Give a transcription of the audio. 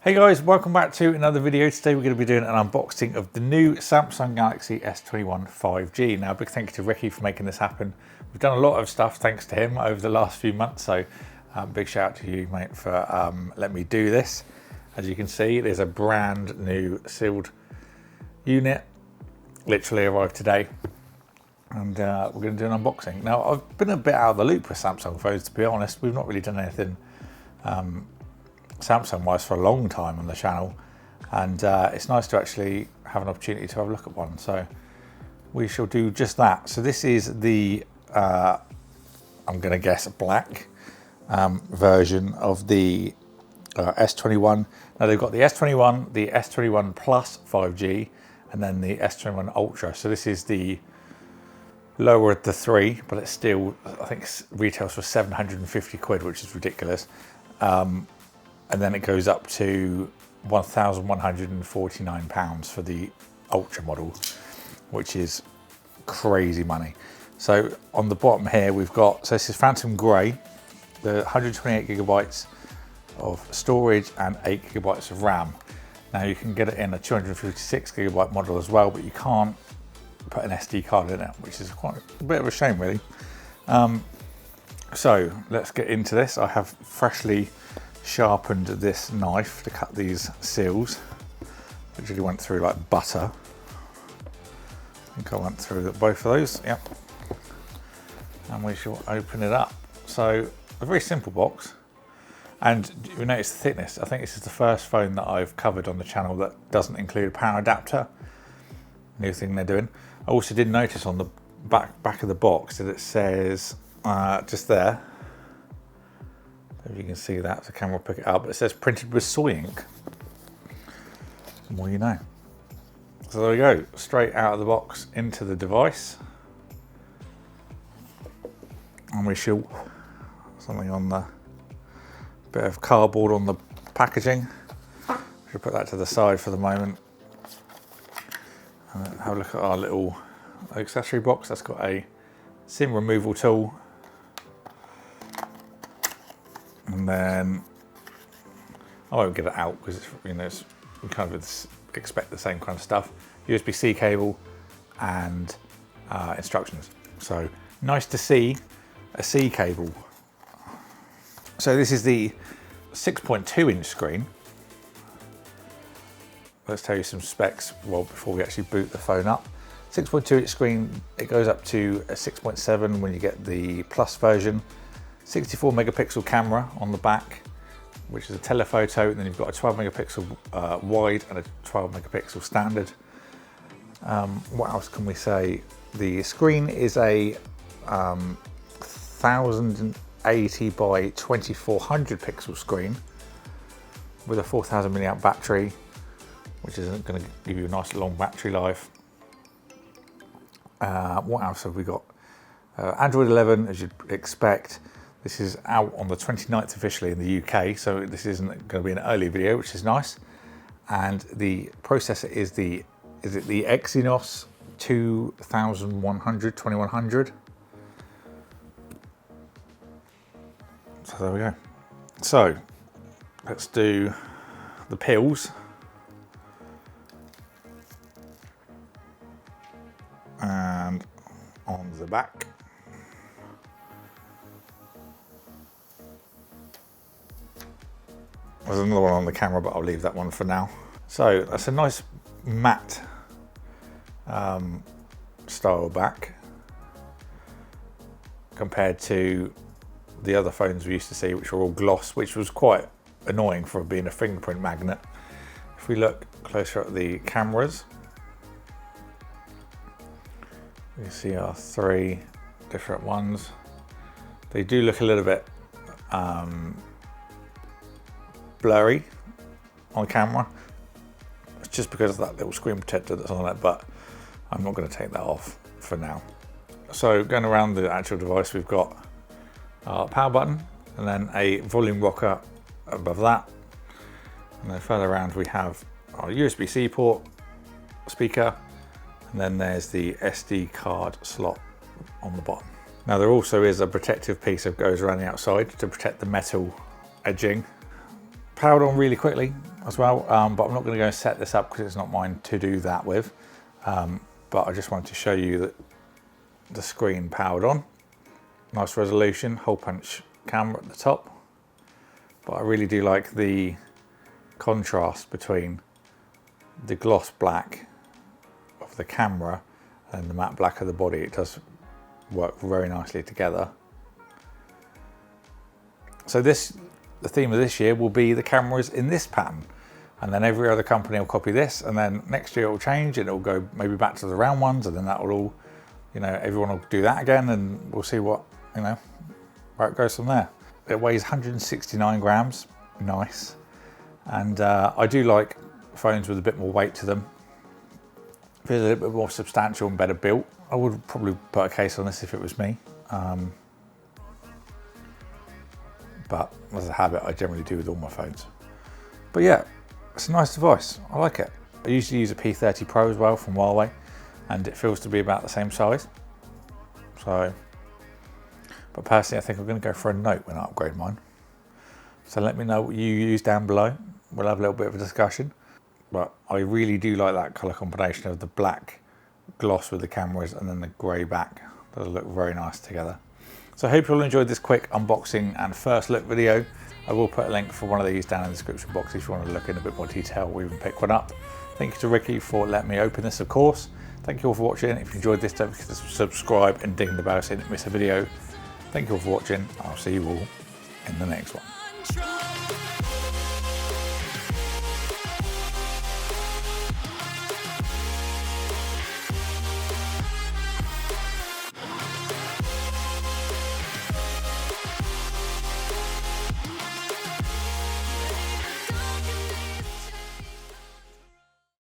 Hey guys, welcome back to another video. Today we're going to be doing an unboxing of the new Samsung Galaxy S21 5G. Now, a big thank you to Ricky for making this happen. We've done a lot of stuff thanks to him over the last few months, so big shout out to you, mate, for letting me do this. As you can see, there's a brand new sealed unit, literally arrived today, and we're going to do an unboxing. Now, I've been a bit out of the loop with Samsung phones, to be honest. We've not really done anything Samsung wise for a long time on the channel, and it's nice to actually have an opportunity to have a look at one, so we shall do just that. So this is the I'm gonna guess black version of the S21. Now they've got the S21, the S21 Plus 5G, and then the S21 Ultra. So this is the lower of the three, but it's still, I think it retails for 750 quid, which is ridiculous. And then it goes up to £1,149 for the Ultra model, which is crazy money. So on the bottom here, we've got, so this is Phantom Grey, the 128 gigabytes of storage and 8 gigabytes of RAM. Now you can get it in a 256 gigabyte model as well, but you can't put an SD card in it, which is quite a bit of a shame, really. So let's get into this. I have freshly sharpened this knife to cut these seals. Literally went through like butter. I think I went through both of those, yep. And we shall open it up. So a very simple box, and you notice the thickness. I think this is the first phone that I've covered on the channel that doesn't include a power adapter. New thing they're doing. I also did notice on the back of the box that it says just there, if you can see that, the camera will pick it up, it says printed with soy ink. The more you know. So there we go, straight out of the box into the device. And we shall, something on the, bit of cardboard on the packaging. We should put that to the side for the moment. And have a look at our little accessory box. That's got a SIM removal tool. And then I won't get it out because it's, you know, we kind of expect the same kind of stuff. USB-C cable and instructions. So nice to see a C cable. So this is the 6.2 inch screen. Let's tell you some specs well before we actually boot the phone up. 6.2 inch screen, it goes up to a 6.7 when you get the Plus version. 64 megapixel camera on the back, which is a telephoto, and then you've got a 12 megapixel wide and a 12 megapixel standard. What else can we say? The screen is a 1080 by 2400 pixel screen with a 4000 milliamp battery, which is going to give you a nice long battery life. What else have we got? Android 11, as you'd expect. This is out on the 29th officially in the UK, so this isn't going to be an early video, which is nice. And the processor is the Exynos 2100. So there we go. So let's do the pills. And on the back. There's another one on the camera, but I'll leave that one for now. So that's a nice matte style back compared to the other phones we used to see, which were all gloss, which was quite annoying for being a fingerprint magnet. If we look closer at the cameras, you see our three different ones. They do look a little bit blurry on camera. It's just because of that little screen protector that's on it, but I'm not going to take that off for now. So going around the actual device, we've got our power button and then a volume rocker above that. And then further around we have our USB-C port, speaker, and then there's the SD card slot on the bottom. Now there also is a protective piece that goes around the outside to protect the metal edging. Powered on really quickly, as well, but I'm not going to go and set this up because it's not mine to do that with. But I just wanted to show you that the screen powered on. Nice resolution, hole punch camera at the top. But I really do like the contrast between the gloss black of the camera and the matte black of the body. It does work very nicely together. So the theme of this year will be the cameras in this pattern, and then every other company will copy this, and then next year it will change and it will go maybe back to the round ones, and then that will all, you know, everyone will do that again, and we'll see what, you know, where it goes from there. It weighs 169 grams, nice. And I do like phones with a bit more weight to them. Feels a little bit more substantial and better built. I would probably put a case on this if it was me. But as a habit, I generally do with all my phones. But yeah, it's a nice device. I like it. I usually use a P30 Pro as well from Huawei, and it feels to be about the same size. So, but personally, I think I'm going to go for a Note when I upgrade mine. So let me know what you use down below. We'll have a little bit of a discussion. But I really do like that colour combination of the black gloss with the cameras and then the grey back. Those look very nice together. So I hope you all enjoyed this quick unboxing and first look video. I will put a link for one of these down in the description box if you want to look in a bit more detail or even pick one up. Thank you to Ricky for letting me open this, of course. Thank you all for watching. If you enjoyed this, don't forget to subscribe and ding the bell so you don't miss a video. Thank you all for watching. I'll see you all in the next one.